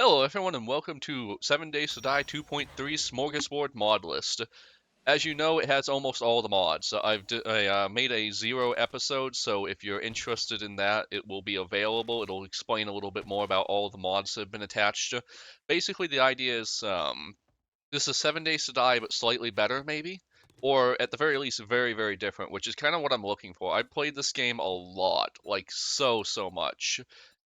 Hello everyone and welcome to 7 Days to Die 2.3 Smorgasbord mod list. As you know, it has almost all the mods. I made a 0 episode, so if you're interested in that, it will be available. It'll explain a little bit more about all the mods that have been attached. Basically, the idea is this is 7 Days to Die, but slightly better, maybe? Or at the very least, very, very different, which is kind of what I'm looking for. I played this game a lot, like so much,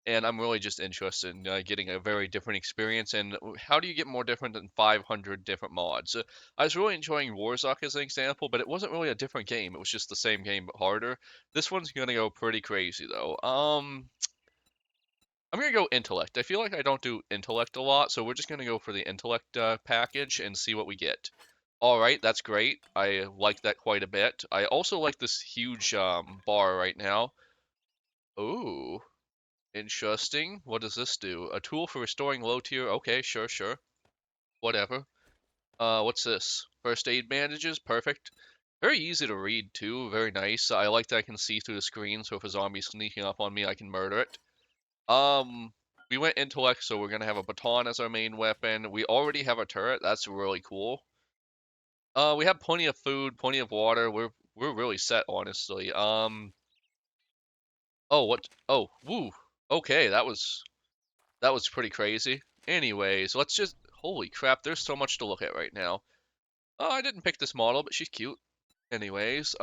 and I'm really just interested in getting a very different experience. And how do you get more different than 500 different mods? I was really enjoying Warzone as an example, but it wasn't really a different game. It was just the same game but harder. This one's gonna go pretty crazy though. I'm gonna go intellect. I feel like I don't do intellect a lot, so we're just gonna go for the intellect package and see what we get. All right, that's great. I like that quite a bit. I also like this huge bar right now. Ooh, interesting. What does this do? A tool for restoring low tier. Okay, sure. Whatever. What's this? First aid bandages. Perfect. Very easy to read too. Very nice. I like that I can see through the screen, so if a zombie's sneaking up on me, I can murder it. Um, we went intellect, so we're gonna have a baton as our main weapon. We already have a turret. That's really cool. We have plenty of food, plenty of water. We're really set, honestly. Oh, what? Oh, woo. Okay, that was pretty crazy. Anyways, let's just. Holy crap! There's so much to look at right now. Oh, I didn't pick this model, but she's cute. Anyways,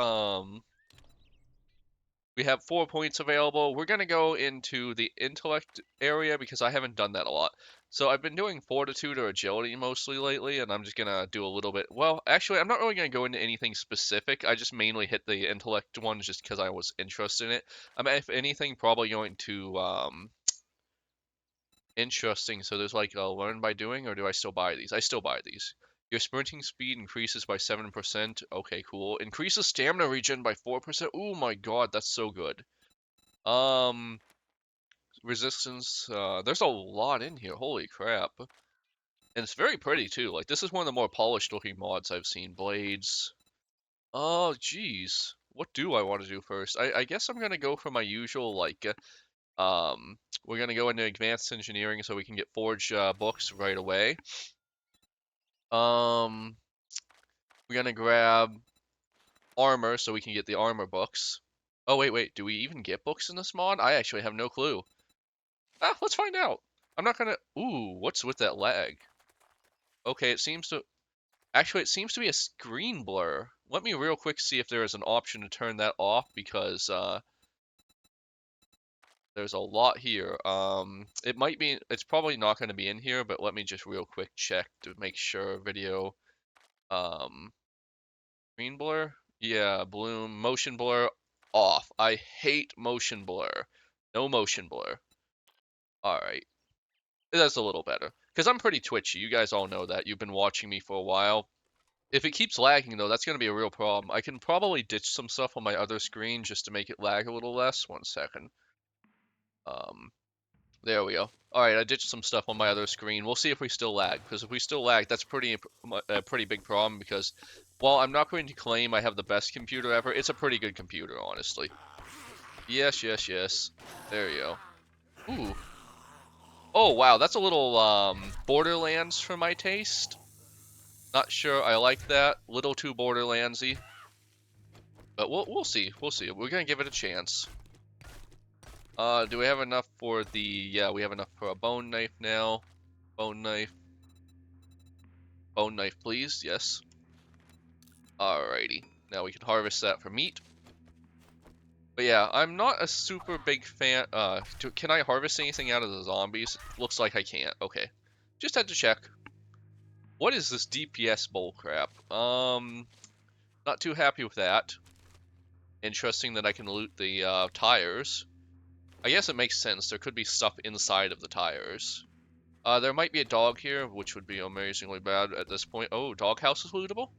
we have 4 points available. We're going to go into the intellect area because I haven't done that a lot. So I've been doing fortitude or agility mostly lately, and I'm just going to do a little bit. Well, actually, I'm not really going to go into anything specific. I just mainly hit the intellect ones just because I was interested in it. I'm, if anything, probably going to interesting. So there's like a learn by doing, or do I still buy these? I still buy these. Your sprinting speed increases by 7%. Okay, cool. Increases stamina regen by 4%. Oh my god, that's so good. Um, resistance. There's a lot in here. Holy crap. And it's very pretty too. Like this is one of the more polished looking mods I've seen. Blades. Oh, geez. What do I want to do first? I guess I'm gonna go for my usual like. We're gonna go into advanced engineering so we can get forge books right away. We're gonna grab armor so we can get the armor books. Oh wait. Do we even get books in this mod? I actually have no clue. Ah, let's find out. I'm not gonna. Ooh, what's with that lag? Okay, it seems to. Actually, it seems to be a screen blur. Let me real quick see if there is an option to turn that off because there's a lot here. It might be. It's probably not going to be in here, but let me just real quick check to make sure. Video. Um, Screen blur. Yeah, bloom. Motion blur off. I hate motion blur. No motion blur. All right. That's a little better. Because I'm pretty twitchy. You guys all know that. You've been watching me for a while. If it keeps lagging, though, that's going to be a real problem. I can probably ditch some stuff on my other screen just to make it lag a little less. One second. Um, there we go. Alright, I ditched some stuff on my other screen. We'll see if we still lag. Because if we still lag, that's a pretty big problem. Because while I'm not going to claim I have the best computer ever, it's a pretty good computer, honestly. Yes. There you go. Ooh. Oh, wow, that's a little, Borderlands for my taste. Not sure I like that. Little too Borderlandsy. But we'll see. We'll see. We're gonna give it a chance. Do we have enough for the... Yeah, we have enough for a bone knife now. Bone knife. Bone knife, please. Yes. Alrighty. Now we can harvest that for meat. But yeah, I'm not a super big fan... can I harvest anything out of the zombies? Looks like I can't. Okay. Just had to check. What is this DPS bullcrap? Not too happy with that. Interesting that I can loot the tires. I guess it makes sense. There could be stuff inside of the tires. There might be a dog here, which would be amazingly bad at this point. Oh, doghouse is lootable?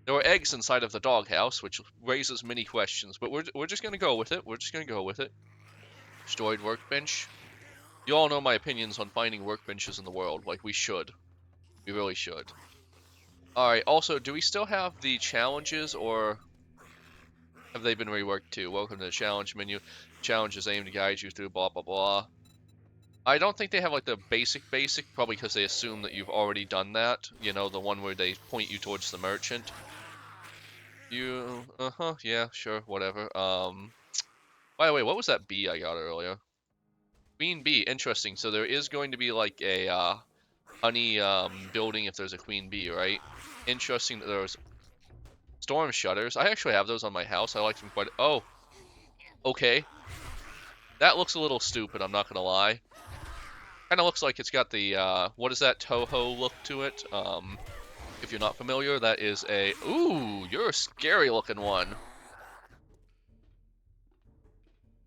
There were eggs inside of the doghouse, which raises many questions, but we're just gonna go with it. We're just gonna go with it. Destroyed workbench. You all know my opinions on finding workbenches in the world. Like, we should. We really should. Alright, also, do we still have the challenges, or have they been reworked too? Welcome to the challenge menu. Challenges aim to guide you through blah blah blah. I don't think they have like the basic, probably because they assume that you've already done that. You know, the one where they point you towards the merchant. Yeah, sure, whatever. By the way, what was that bee I got earlier? Queen bee, interesting. So there is going to be like a honey building if there's a queen bee, right? Interesting that there's storm shutters. I actually have those on my house. I like them quite. Oh, okay. That looks a little stupid, I'm not gonna lie. Kind of looks like it's got the, what is that Toho look to it? If you're not familiar, that is a, ooh, you're a scary looking one.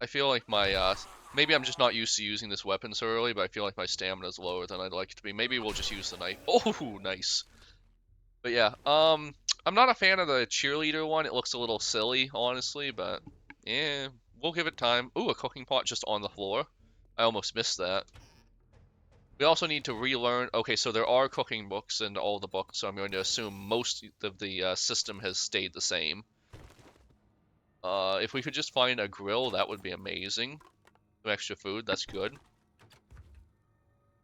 I feel like my, maybe I'm just not used to using this weapon so early, but I feel like my stamina is lower than I'd like it to be. Maybe we'll just use the knife. Oh, nice. But yeah, I'm not a fan of the cheerleader one. It looks a little silly, honestly, but yeah, we'll give it time. Ooh, a cooking pot just on the floor. I almost missed that. We also need to relearn. Okay, so there are cooking books in all the books, so I'm going to assume most of the system has stayed the same. If we could just find a grill, that would be amazing. Some extra food, that's good.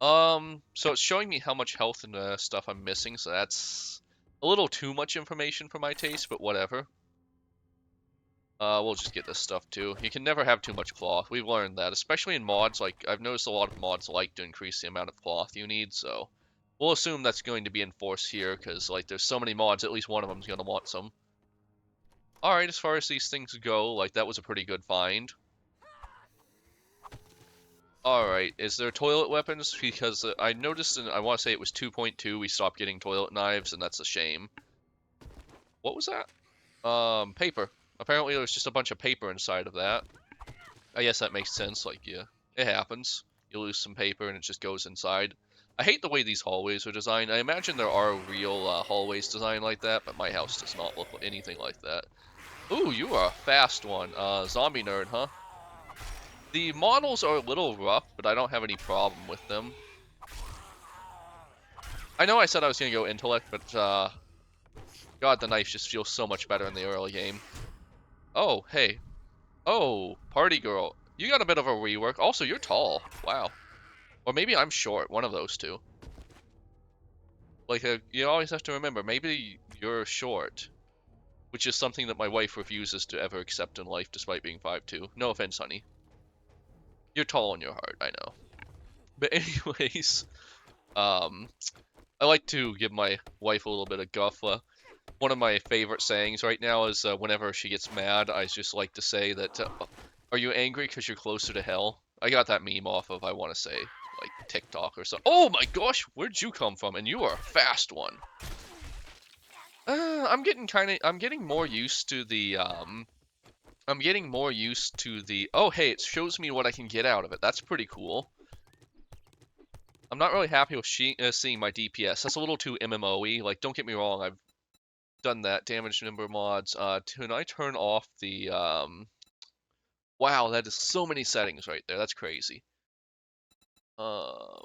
So it's showing me how much health and stuff I'm missing, so that's a little too much information for my taste, but whatever. We'll just get this stuff too. You can never have too much cloth. We've learned that, especially in mods. Like, I've noticed a lot of mods like to increase the amount of cloth you need, so we'll assume that's going to be enforced here, because, like, there's so many mods, at least one of them's going to want some. Alright, as far as these things go, like, that was a pretty good find. Alright, is there toilet weapons? Because I noticed, I want to say it was 2.2, we stopped getting toilet knives, and that's a shame. What was that? Paper. Apparently there was just a bunch of paper inside of that. I guess that makes sense, like, yeah, it happens. You lose some paper and it just goes inside. I hate the way these hallways are designed. I imagine there are real hallways designed like that, but my house does not look anything like that. Ooh, you are a fast one. Zombie nerd, huh? The models are a little rough, but I don't have any problem with them. I know I said I was going to go intellect, but, God, the knife just feels so much better in the early game. Oh, hey. Oh, party girl. You got a bit of a rework. Also, you're tall. Wow. Or maybe I'm short, one of those two. Like, you always have to remember, maybe you're short, which is something that my wife refuses to ever accept in life, despite being 5'2". No offense, honey. You're tall in your heart, I know. But anyways, um, I like to give my wife a little bit of guff. One of my favorite sayings right now is whenever she gets mad, I just like to say that, are you angry because you're closer to hell? I got that meme off of, I want to say, like, TikTok or something. Oh my gosh, where'd you come from? And you are a fast one. I'm getting more used to the, I'm getting more used to the, oh hey, it shows me what I can get out of it. That's pretty cool. I'm not really happy with seeing my DPS. That's a little too MMO-y. Like, don't get me wrong, I've done that. Damage number mods. Can I turn off the, wow, that is so many settings right there. That's crazy. Um,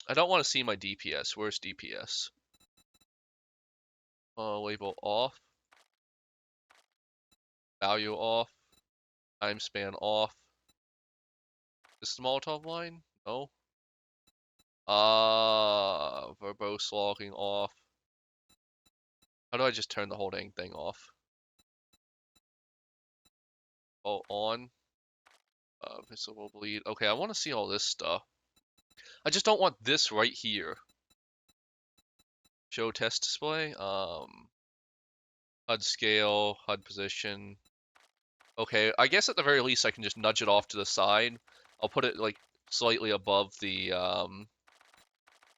I don't want to see my DPS. Where's DPS? Label off. Value off. Time span off. Is the Molotov line? No. Verbose logging off. How do I just turn the whole dang thing off? Oh, on. Visible bleed. Okay, I want to see all this stuff. I just don't want this right here. Show test display. HUD scale, HUD position. Okay, I guess at the very least I can just nudge it off to the side. I'll put it like slightly above the,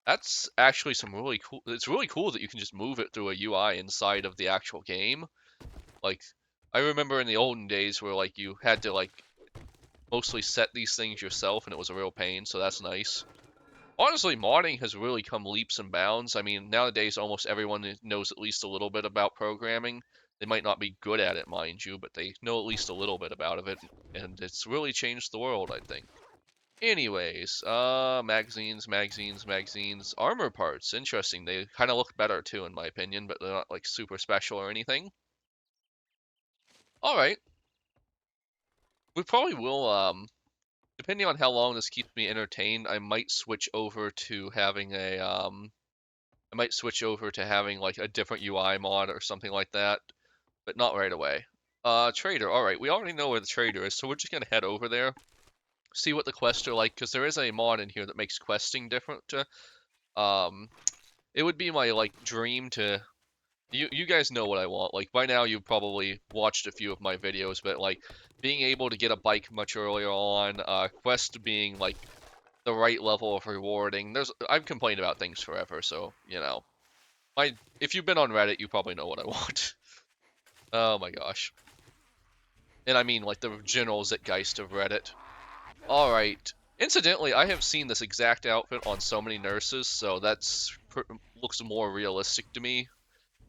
that's actually some really cool, it's really cool that you can just move it through a UI inside of the actual game. Like, I remember in the olden days where like you had to like mostly set these things yourself and it was a real pain, so that's nice. Honestly, modding has really come leaps and bounds. I mean, nowadays almost everyone knows at least a little bit about programming. They might not be good at it, mind you, but they know at least a little bit about it, and it's really changed the world, I think. Anyways, magazines. Armor parts, interesting. They kind of look better too, in my opinion, but they're not like super special or anything. All right, we probably will depending on how long this keeps me entertained, I might switch over to having like a different UI mod or something like that, but not right away. Trader. All right, we already know where the trader is, so we're just gonna head over there, see what the quests are like, because there is a mod in here that makes questing different. Um, it would be my like dream to. You guys know what I want. Like by now you've probably watched a few of my videos, but like being able to get a bike much earlier on, quest being like the right level of rewarding. I've complained about things forever, so you know. If you've been on Reddit, you probably know what I want. Oh my gosh. And I mean like the general zeitgeist of Reddit. Alright. Incidentally, I have seen this exact outfit on so many nurses, so looks more realistic to me.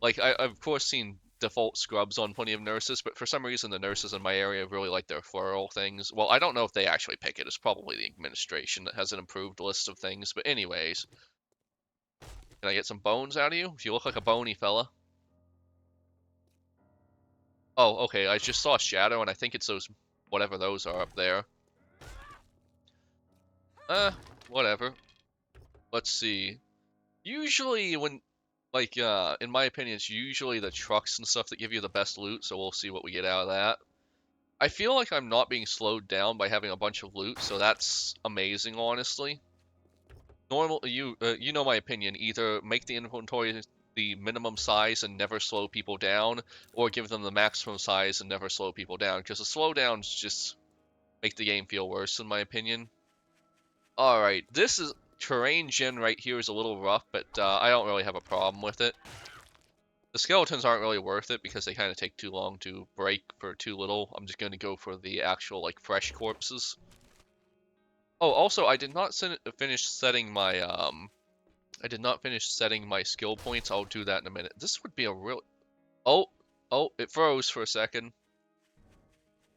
Like, I've of course seen default scrubs on plenty of nurses, but for some reason the nurses in my area really like their floral things. Well, I don't know if they actually pick it. It's probably the administration that has an improved list of things. But anyways, can I get some bones out of you? You look like a bony fella. Oh, okay, I just saw a shadow, and I think it's whatever those are up there. Whatever. Let's see. Usually in my opinion, it's usually the trucks and stuff that give you the best loot, so we'll see what we get out of that. I feel like I'm not being slowed down by having a bunch of loot, so that's amazing, honestly. You know my opinion. Either make the inventory the minimum size and never slow people down, or give them the maximum size and never slow people down, because the slowdowns just make the game feel worse, in my opinion. Alright, this is terrain gen right here is a little rough, but I don't really have a problem with it. The skeletons aren't really worth it because they kind of take too long to break for too little. I'm just going to go for the actual, like, fresh corpses. Oh, also, I did not finish setting my, I did not finish setting my skill points. I'll do that in a minute. This would be a real... Oh, it froze for a second.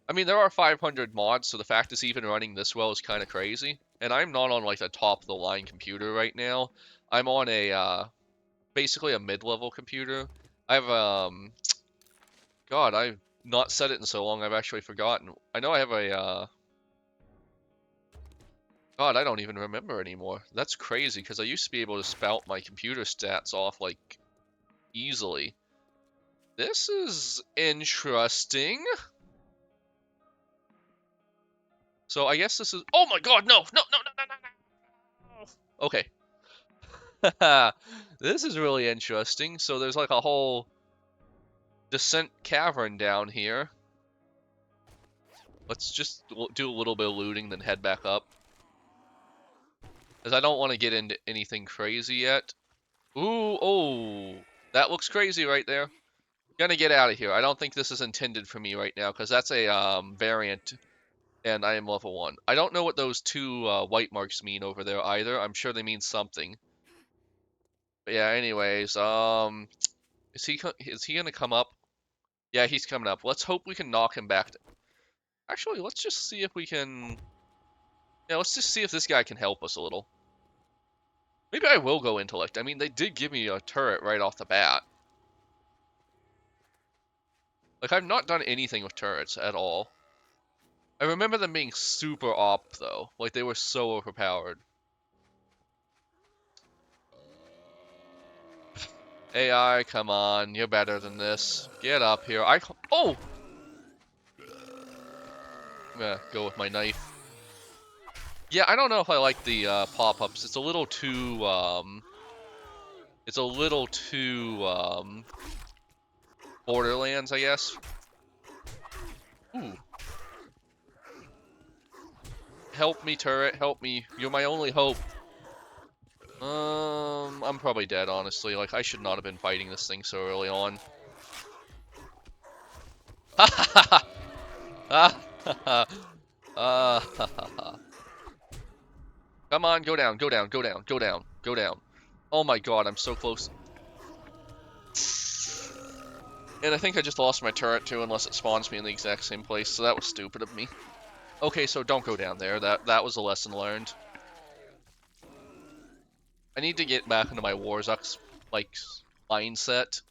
I mean, there are 500 mods, so the fact it's even running this well is kind of crazy. And I'm not on, like, the top-of-the-line computer right now. I'm on basically a mid-level computer. I have, God, I've not said it in so long, I've actually forgotten. I know I have God, I don't even remember anymore. That's crazy, because I used to be able to spout my computer stats off, like, easily. This is interesting. So I guess this is... Oh my god, no! No, no, no, no, no, no! Okay. This is really interesting. So there's like a whole descent cavern down here. Let's just do a little bit of looting, then head back up. As I don't want to get into anything crazy yet. Ooh, oh, that looks crazy right there. Gonna get out of here. I don't think this is intended for me right now, because that's a variant, and I am level 1. I don't know what those two white marks mean over there either. I'm sure they mean something. But yeah, anyways, is he gonna come up? Yeah, he's coming up. Let's hope we can knock him back. Actually, let's just see if we can... Yeah, let's just see if this guy can help us a little. Maybe I will go intellect. I mean, they did give me a turret right off the bat. Like, I've not done anything with turrets at all. I remember them being super OP, though. Like, they were so overpowered. AI, come on. You're better than this. Get up here. Oh! I'm gonna go with my knife. Yeah, I don't know if I like the pop-ups. It's a little too, Borderlands, I guess. Ooh. Help me, turret. Help me. You're my only hope. I'm probably dead, honestly. Like, I should not have been fighting this thing so early on. Ha ha ha! Ah ha ha! Ah ha ha ha! Come on, go down, go down, go down, go down, go down. Oh my god, I'm so close. And I think I just lost my turret too, unless it spawns me in the exact same place, so that was stupid of me. Okay, so don't go down there. That was a lesson learned. I need to get back into my Warzux, like, mindset.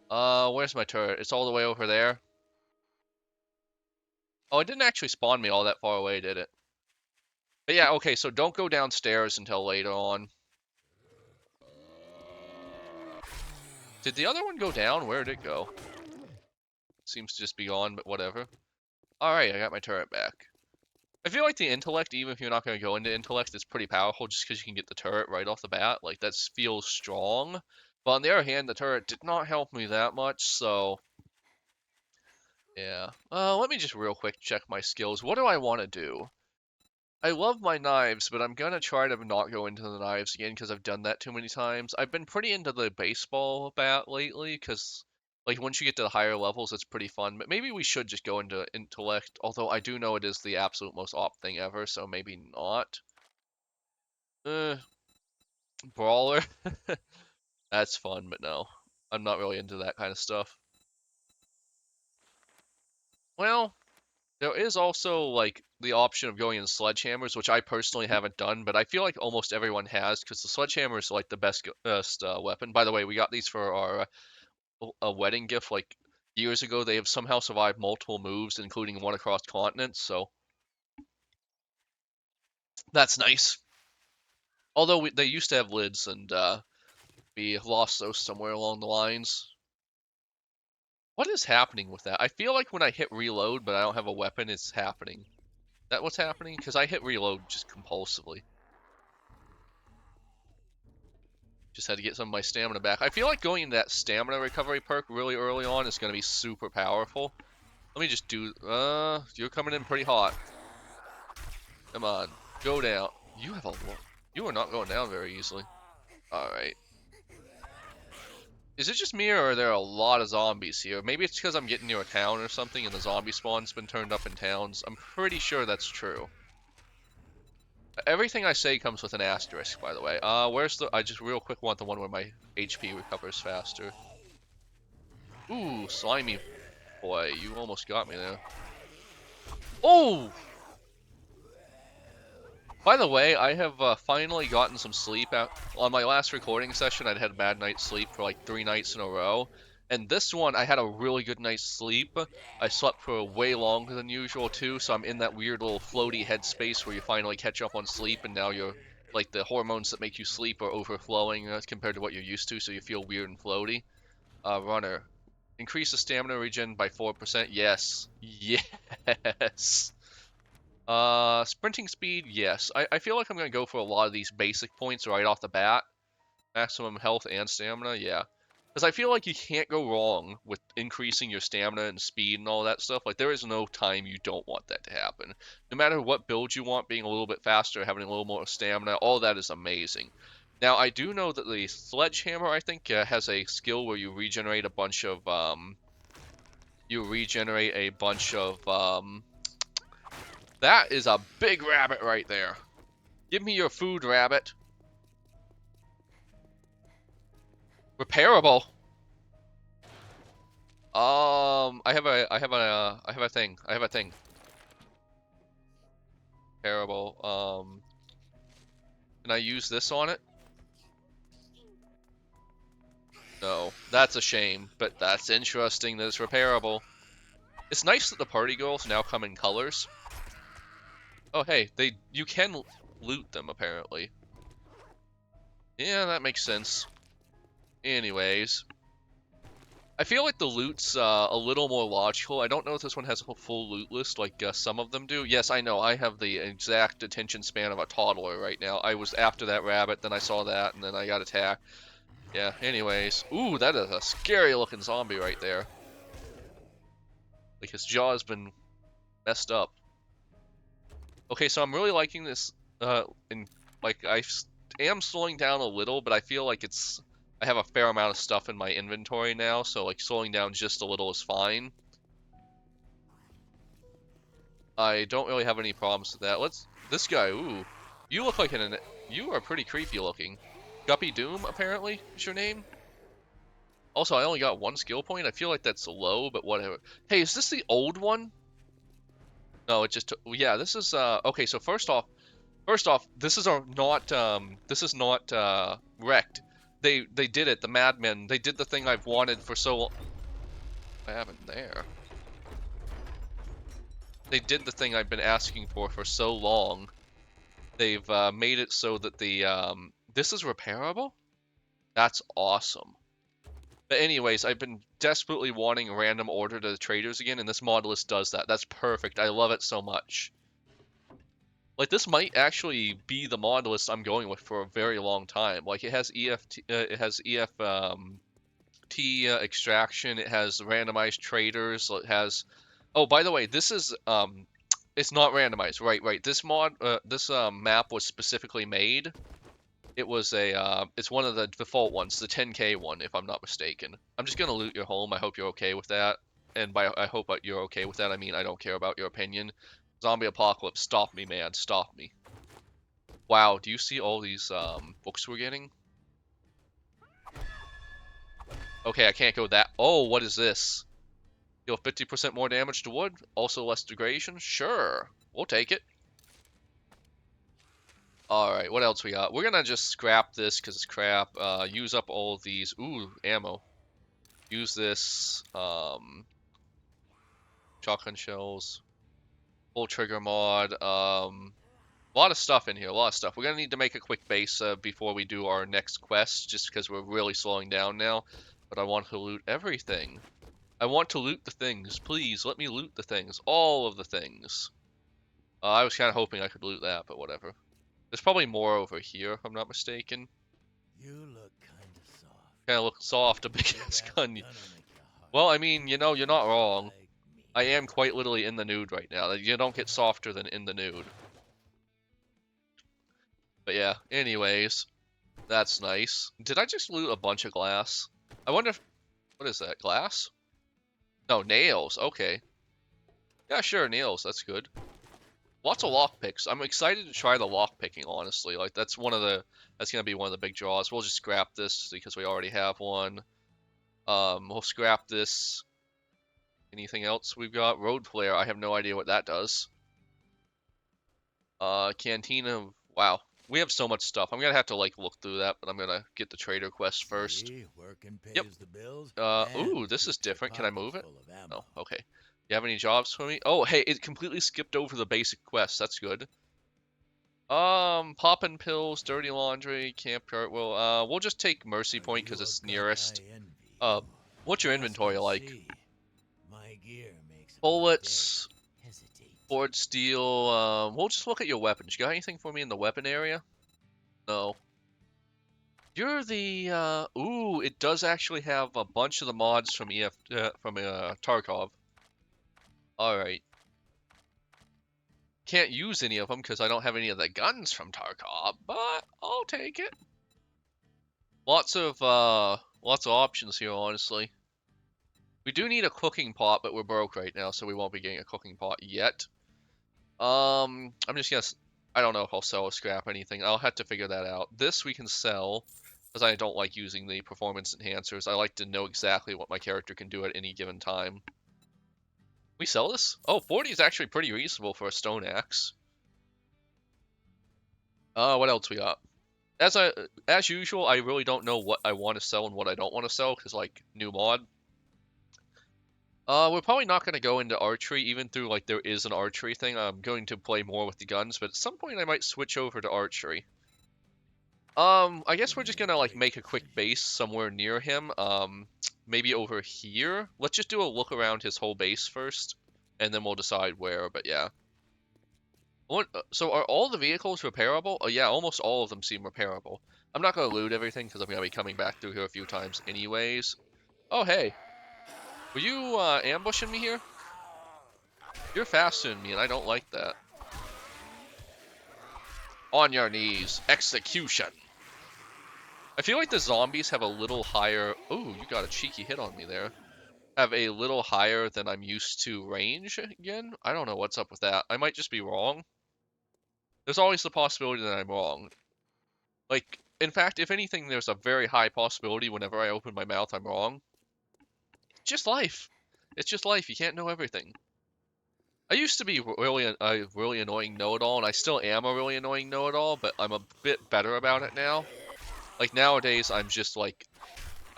Where's my turret? It's all the way over there. Oh, it didn't actually spawn me all that far away, did it? But yeah, okay, so don't go downstairs until later on. Did the other one go down? Where did it go? Seems to just be gone, but whatever. Alright, I got my turret back. I feel like the intellect, even if you're not going to go into intellect, is pretty powerful just because you can get the turret right off the bat. Like, that feels strong. But on the other hand, the turret did not help me that much, so... Yeah. Let me just real quick check my skills. What do I want to do? I love my knives, but I'm gonna try to not go into the knives again because I've done that too many times. I've been pretty into the baseball bat lately because, like, once you get to the higher levels, it's pretty fun. But maybe we should just go into intellect, although I do know it is the absolute most op thing ever, so maybe not. Uh, brawler. That's fun, but no. I'm not really into that kind of stuff. Well, there is also like the option of going in sledgehammers, which I personally haven't done, but I feel like almost everyone has because the sledgehammer is like the best weapon. By the way, we got these for our a wedding gift like years ago. They have somehow survived multiple moves, including one across continents, so that's nice. Although they used to have lids, and we lost those somewhere along the lines. What is happening with that? I feel like when I hit reload, but I don't have a weapon, it's happening. Is that what's happening? Because I hit reload just compulsively. Just had to get some of my stamina back. I feel like going into that stamina recovery perk really early on is going to be super powerful. Let me just do... you're coming in pretty hot. Come on. Go down. You have a lot. You are not going down very easily. Alright. Is it just me, or are there a lot of zombies here? Maybe it's because I'm getting near a town or something and the zombie spawn's been turned up in towns. I'm pretty sure that's true. Everything I say comes with an asterisk, by the way. Where's the... I just real quick want the one where my HP recovers faster. Ooh, slimy boy. You almost got me there. Oh! By the way, I have finally gotten some sleep. On my last recording session, I'd had a bad night's sleep for like 3 nights in a row. And this one, I had a really good night's sleep. I slept for way longer than usual, too, so I'm in that weird little floaty headspace where you finally catch up on sleep, and now you're, like, the hormones that make you sleep are overflowing compared to what you're used to, so you feel weird and floaty. Runner. Increase the stamina regen by 4%. Yes. Yes. Sprinting speed, yes. I feel like I'm going to go for a lot of these basic points right off the bat. Maximum health and stamina, yeah. Because I feel like you can't go wrong with increasing your stamina and speed and all that stuff. Like, there is no time you don't want that to happen. No matter what build you want, being a little bit faster, having a little more stamina, all that is amazing. Now, I do know that the Sledgehammer, I think, has a skill where you regenerate a bunch of, that is a big rabbit right there. Give me your food, rabbit. Repairable. I have a thing. Repairable. Can I use this on it? No. That's a shame, but that's interesting that it's repairable. It's nice that the party girls now come in colors. Oh, hey, you can loot them, apparently. Yeah, that makes sense. Anyways. I feel like the loot's a little more logical. I don't know if this one has a full loot list like some of them do. Yes, I know. I have the exact attention span of a toddler right now. I was after that rabbit, then I saw that, and then I got attacked. Yeah, anyways. Ooh, that is a scary looking zombie right there. Like, his jaw's been messed up. Okay, so I'm really liking this, and, like, I am slowing down a little, but I feel like I have a fair amount of stuff in my inventory now, so, like, slowing down just a little is fine. I don't really have any problems with that. This guy, ooh. You look like you are pretty creepy looking. Guppy Doom, apparently, is your name? Also, I only got 1 skill point. I feel like that's low, but whatever. Hey, is this the old one? No, it just took, yeah, this is, okay, so first off, this is not wrecked. They did it, the madmen. They did the thing I've wanted for so long. I haven't there. they did the thing I've been asking for so long. They've made it so that the this is repairable. That's awesome. But anyways, I've been desperately wanting random order to the traders again, and this mod list does that. That's perfect. I love it so much. Like, this might actually be the mod list I'm going with for a very long time. Like, it has EFT extraction, it has randomized traders, it has... Oh, by the way, this is, it's not randomized. Right. This map was specifically made. It was it's one of the default ones, the 10K one, if I'm not mistaken. I'm just gonna loot your home. I hope you're okay with that. And by I hope you're okay with that, I mean I don't care about your opinion. Zombie apocalypse, stop me, man, stop me. Wow, do you see all these books we're getting? Okay, I can't go that. Oh, what is this? Deal 50% more damage to wood, also less degradation? Sure, we'll take it. Alright, what else we got? We're gonna just scrap this because it's crap. Use up all of these. Ooh, ammo. Use this. Shotgun shells. Full trigger mod. A lot of stuff in here, a lot of stuff. We're gonna need to make a quick base before we do our next quest, just because we're really slowing down now. But I want to loot everything. I want to loot the things. Please, let me loot the things. All of the things. I was kind of hoping I could loot that, but whatever. There's probably more over here, if I'm not mistaken. You look kind of soft. Kind of look soft, a big ass gun. Well, I mean, you know, you're not wrong. I am quite literally in the nude right now. You don't get softer than in the nude. But yeah, anyways, that's nice. Did I just loot a bunch of glass? I wonder if... What is that, glass? No, nails, okay. Yeah, sure, nails, that's good. Lots of lockpicks. I'm excited to try the lockpicking, honestly. Like, that's gonna be one of the big draws. We'll just scrap this because we already have one. We'll scrap this. Anything else we've got? Road flare, I have no idea what that does. Cantina, wow. We have so much stuff. I'm gonna have to, like, look through that, but I'm gonna get the trader quest first. Working pays Yep. the bills Ooh, this is different. Can I move it? Oh, okay. You have any jobs for me? Oh, hey, it completely skipped over the basic quest. That's good. Poppin' pills, dirty laundry, camp cartwheel. We'll just take Mercy Point because it's nearest. What's your inventory like? My gear makes Bullets, board steel. We'll just look at your weapons. You got anything for me in the weapon area? No. You're the, ooh, it does actually have a bunch of the mods from Tarkov. Alright. Can't use any of them because I don't have any of the guns from Tarkov, but I'll take it. Lots of options here, honestly. We do need a cooking pot, but we're broke right now, so we won't be getting a cooking pot yet. I'm just gonna... I don't know if I'll sell or scrap anything. I'll have to figure that out. This we can sell, because I don't like using the performance enhancers. I like to know exactly what my character can do at any given time. We sell this? Oh, 40 is actually pretty reasonable for a stone axe. What else we got? As usual, I really don't know what I want to sell and what I don't want to sell, because, like, new mod. We're probably not going to go into archery, even though, like, there is an archery thing. I'm going to play more with the guns, but at some point I might switch over to archery. I guess we're just gonna, like, make a quick base somewhere near him. Maybe over here. Let's just do a look around his whole base first, and then we'll decide where, but yeah. So are all the vehicles repairable? Oh yeah, almost all of them seem repairable. I'm not gonna loot everything, because I'm gonna be coming back through here a few times anyways. Oh, hey. Were you, ambushing me here? You're faster than me, and I don't like that. On your knees. Execution. I feel like the zombies have a little higher... Ooh, you got a cheeky hit on me there. Have a little higher than I'm used to range again? I don't know what's up with that. I might just be wrong. There's always the possibility that I'm wrong. Like, in fact, if anything, there's a very high possibility whenever I open my mouth I'm wrong. It's just life. It's just life. You can't know everything. I used to be really a really annoying know-it-all, and I still am a really annoying know-it-all, but I'm a bit better about it now. Like, nowadays, I'm just, like,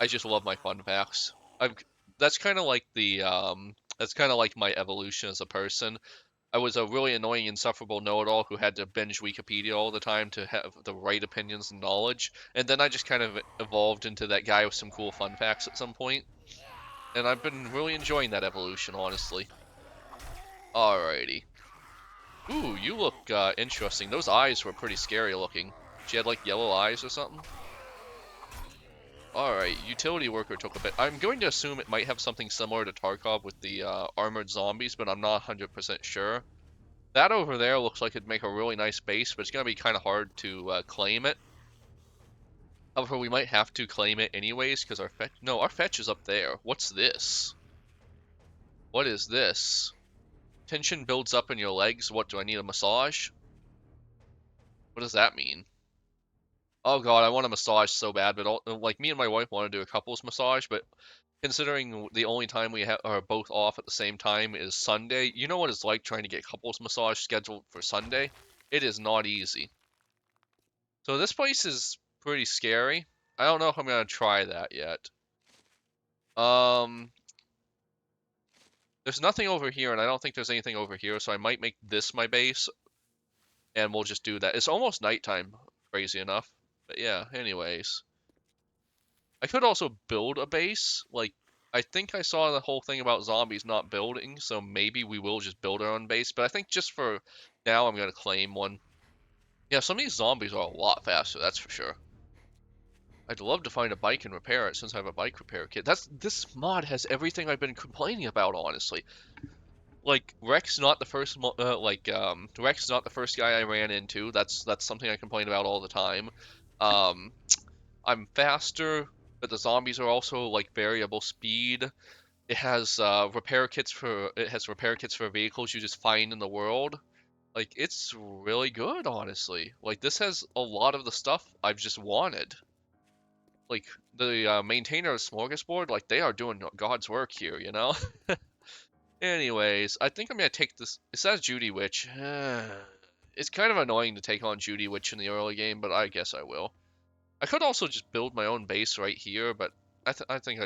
I just love my fun facts. That's kind of like my evolution as a person. I was a really annoying, insufferable know-it-all who had to binge Wikipedia all the time to have the right opinions and knowledge. And then I just kind of evolved into that guy with some cool fun facts at some point. And I've been really enjoying that evolution, honestly. Alrighty. Ooh, you look interesting. Those eyes were pretty scary looking. She had like yellow eyes or something. Alright, utility worker took a bit. I'm going to assume it might have something similar to Tarkov with the armored zombies, but I'm not 100% sure. That over there looks like it'd make a really nice base, but it's going to be kind of hard to claim it. However, we might have to claim it anyways, because our fetch... No, our fetch is up there. What's this? What is this? Tension builds up in your legs. What, do I need a massage? What does that mean? Oh god, I want a massage so bad, but like me and my wife want to do a couples massage, but considering the only time we are both off at the same time is Sunday, you know what it's like trying to get couples massage scheduled for Sunday? It is not easy. So this place is pretty scary. I don't know if I'm gonna try that yet. Um, there's nothing over here, and I don't think there's anything over here, so I might make this my base, and we'll just do that. It's almost nighttime, crazy enough. But yeah, anyways. I could also build a base. Like, I think I saw the whole thing about zombies not building, so maybe we will just build our own base. But I think just for now, I'm gonna claim one. Yeah, some of these zombies are a lot faster, that's for sure. I'd love to find a bike and repair it since I have a bike repair kit. This mod has everything I've been complaining about, honestly. Like Rex not the first Rex not the first guy I ran into. That's something I complain about all the time. Um, I'm faster, but the zombies are also like variable speed. It has repair kits for vehicles you just find in the world. Like it's really good, honestly. Like this has a lot of the stuff I've just wanted. Like the maintainer of Smorgasbord, like they are doing God's work here, you know? Anyways, I think I'm gonna take this. It says Judy Witch. It's kind of annoying to take on Judy Witch in the early game, but I guess I will. I could also just build my own base right here, but I think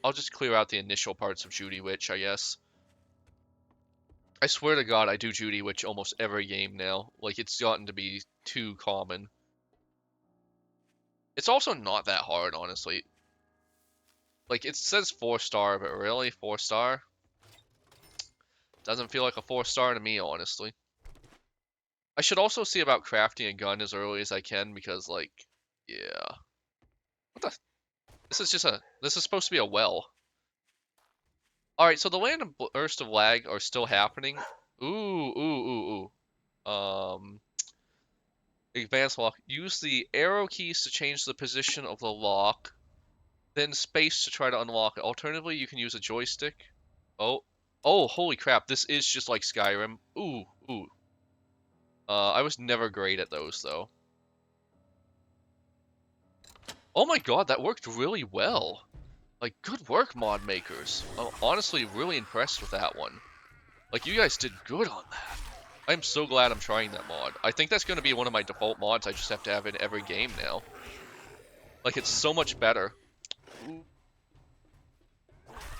I'll just clear out the initial parts of Judy Witch, I guess. I swear to God, I do Judy Witch almost every game now. Like, it's gotten to be too common. It's also not that hard, honestly. Like, it says 4-star, but really? 4-star? Doesn't feel like a 4-star to me, honestly. I should also see about crafting a gun as early as I can, because, like, yeah. What the? This is supposed to be a well. Alright, so the land and burst of lag are still happening. Ooh. Advanced lock. Use the arrow keys to change the position of the lock, then space to try to unlock it. Alternatively, you can use a joystick. Oh. Oh, holy crap, this is just like Skyrim. Ooh. I was never great at those, though. Oh my god, that worked really well. Like, good work, mod makers. I'm honestly really impressed with that one. Like, you guys did good on that. I'm so glad I'm trying that mod. I think that's going to be one of my default mods I just have to have in every game now. Like, it's so much better. Ooh.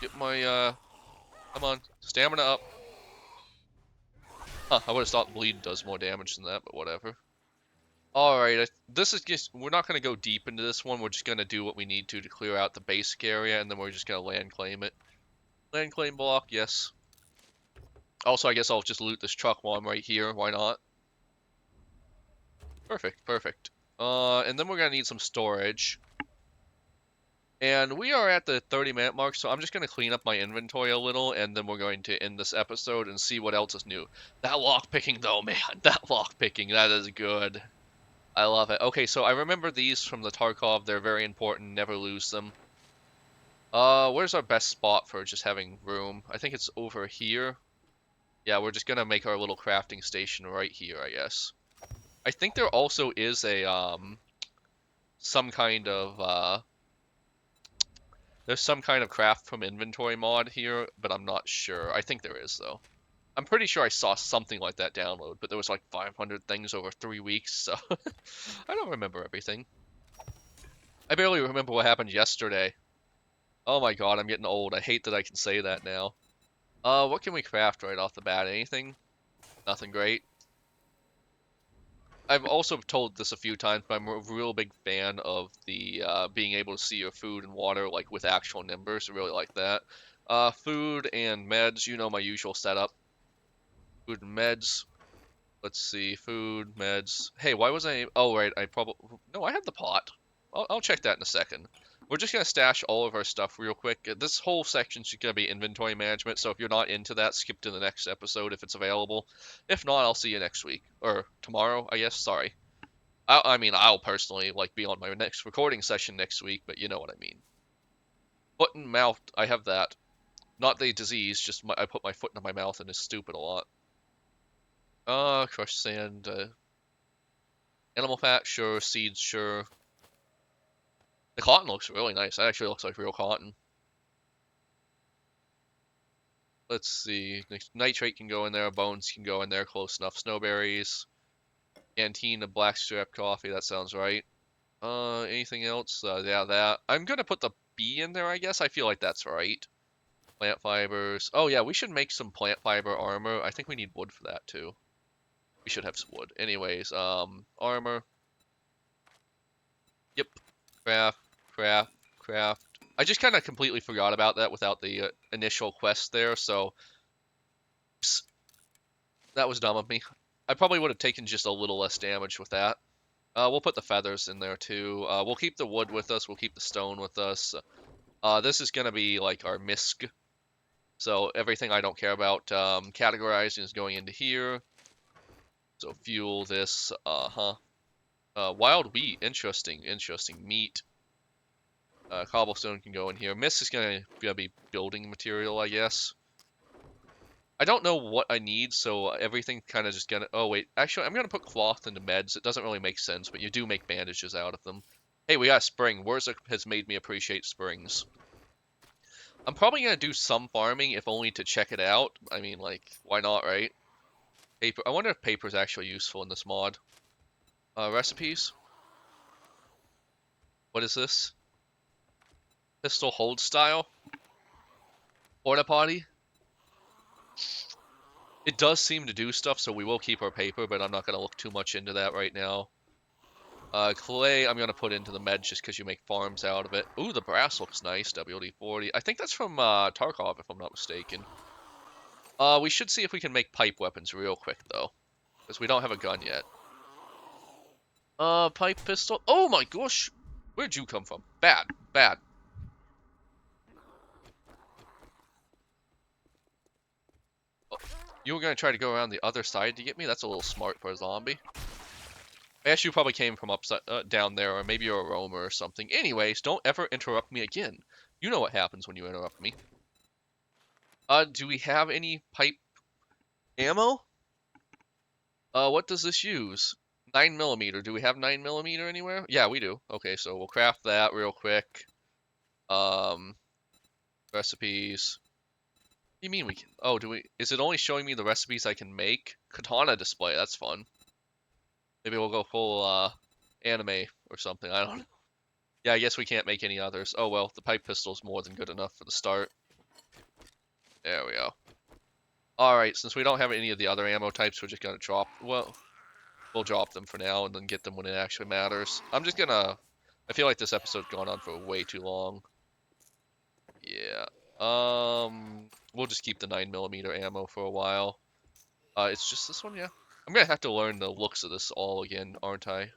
Get my, come on, stamina up. Huh, I would have thought bleed does more damage than that, but whatever. Alright, this is just, we're not going to go deep into this one, we're just going to do what we need to clear out the basic area, and then we're just going to land claim it. Land claim block, yes. Also, I guess I'll just loot this truck while I'm right here, why not? Perfect. And then we're going to need some storage. And we are at the 30-minute mark, so I'm just going to clean up my inventory a little, and then we're going to end this episode and see what else is new. That lockpicking, though, man. That lockpicking, that is good. I love it. Okay, so I remember these from the Tarkov. They're very important. Never lose them. Where's our best spot for just having room? I think it's over here. Yeah, we're just going to make our little crafting station right here, I guess. I think there also is a, some kind of, there's some kind of craft from inventory mod here, but I'm not sure. I think there is, though. I'm pretty sure I saw something like that download, but there was like 500 things over 3 weeks, so I don't remember everything. I barely remember what happened yesterday. Oh my god, I'm getting old. I hate that I can say that now. What can we craft right off the bat? Anything? Nothing great. I've also told this a few times, but I'm a real big fan of the being able to see your food and water like with actual numbers. I really like that. Food and meds, you know my usual setup. Food and meds. Let's see, food, meds. Hey, why was I? Oh, right, I probably no, I had the pot. I'll check that in a second. We're just gonna stash all of our stuff real quick. This whole section's just gonna be inventory management, so if you're not into that, skip to the next episode if it's available. If not, I'll see you next week or tomorrow, I guess. Sorry. I mean, I'll personally like be on my next recording session next week, but you know what I mean. Foot and mouth, I have that. Not the disease, just I put my foot in my mouth and it's stupid a lot. Crushed sand, animal fat, sure. Seeds, sure. The cotton looks really nice. That actually looks like real cotton. Let's see. Nitrate can go in there. Bones can go in there. Close enough. Snowberries. Canteen of blackstrap coffee. That sounds right. Anything else? Yeah, that. I'm gonna put the bee in there, I guess. I feel like that's right. Plant fibers. Oh, yeah, we should make some plant fiber armor. I think we need wood for that, too. We should have some wood. Anyways, armor. Yep. Craft, craft, craft. I just kind of completely forgot about that without the initial quest there, so psst, that was dumb of me. I probably would have taken just a little less damage with that. We'll put the feathers in there too. We'll keep the wood with us. We'll keep the stone with us. This is gonna be like our misc. So everything I don't care about categorizing is going into here. So fuel this. Wild wheat. Interesting. Interesting. Meat. Cobblestone can go in here. Mist is gonna be building material, I guess. I don't know what I need, so everything kind of just gonna... Oh, wait. Actually, I'm gonna put cloth into meds. It doesn't really make sense, but you do make bandages out of them. Hey, we got spring. Wurza has made me appreciate springs. I'm probably gonna do some farming, if only to check it out. I mean, like, why not, right? Paper. I wonder if paper is actually useful in this mod. Recipes? What is this? Pistol hold style? Porta potty? It does seem to do stuff, so we will keep our paper, but I'm not going to look too much into that right now. Clay, I'm going to put into the meds just because you make farms out of it. Ooh, the brass looks nice, WD-40. I think that's from Tarkov, if I'm not mistaken. We should see if we can make pipe weapons real quick, though, because we don't have a gun yet. Pipe pistol. Oh my gosh! Where'd you come from? Bad, bad. Oh, you were going to try to go around the other side to get me? That's a little smart for a zombie. I guess you probably came from upside down there, or maybe you're a roamer or something. Anyways, don't ever interrupt me again. You know what happens when you interrupt me. Do we have any pipe ammo? What does this use? 9mm. Do we have 9mm anywhere? Yeah, we do. Okay, so we'll craft that real quick. Um, recipes. What do you mean we can? Oh, do we? Is it only showing me the recipes I can make? Katana display. That's fun. Maybe we'll go full anime or something. I don't know. Yeah, I guess we can't make any others. Oh well, the pipe pistol's more than good enough for the start. There we go. Alright, since we don't have any of the other ammo types, we're just gonna drop... Well, we'll drop them for now and then get them when it actually matters. I'm just gonna... I feel like this episode's gone on for way too long. Yeah. We'll just keep the 9mm ammo for a while. It's just this one, yeah. I'm gonna have to learn the looks of this all again, aren't I?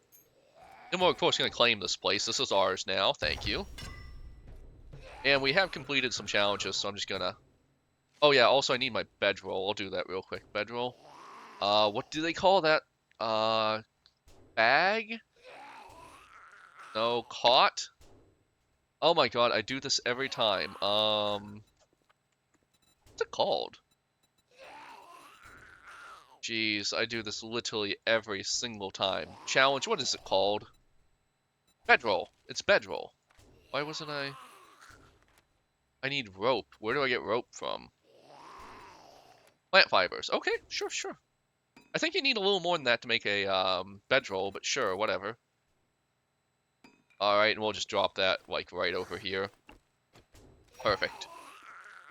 And we're of course gonna claim this place. This is ours now, thank you. And we have completed some challenges, so I'm just gonna... Oh yeah, also I need my bedroll. I'll do that real quick. Bedroll. What do they call that? Bag? No, cot? Oh my god, I do this every time. What's it called? Jeez, I do this literally every single time. Challenge, what is it called? Bedroll. It's bedroll. Why wasn't I... I need rope. Where do I get rope from? Plant fibers. Okay, sure, sure. I think you need a little more than that to make a bedroll, but sure, whatever. Alright, and we'll just drop that, like, right over here. Perfect.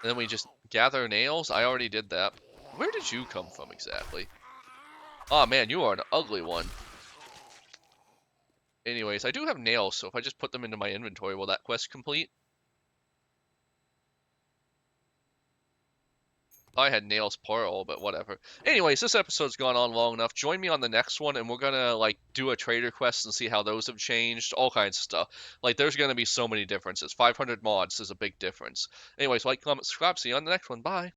And then we just gather nails? I already did that. Where did you come from, exactly? Oh man, you are an ugly one. Anyways, I do have nails, so if I just put them into my inventory, will that quest complete? I had nails plural, but whatever. Anyways, this episode's gone on long enough. Join me on the next one, and we're gonna like do a trader quest and see how those have changed. All kinds of stuff. Like, there's gonna be so many differences. 500 mods is a big difference. Anyways, like, comment, subscribe. See you on the next one. Bye.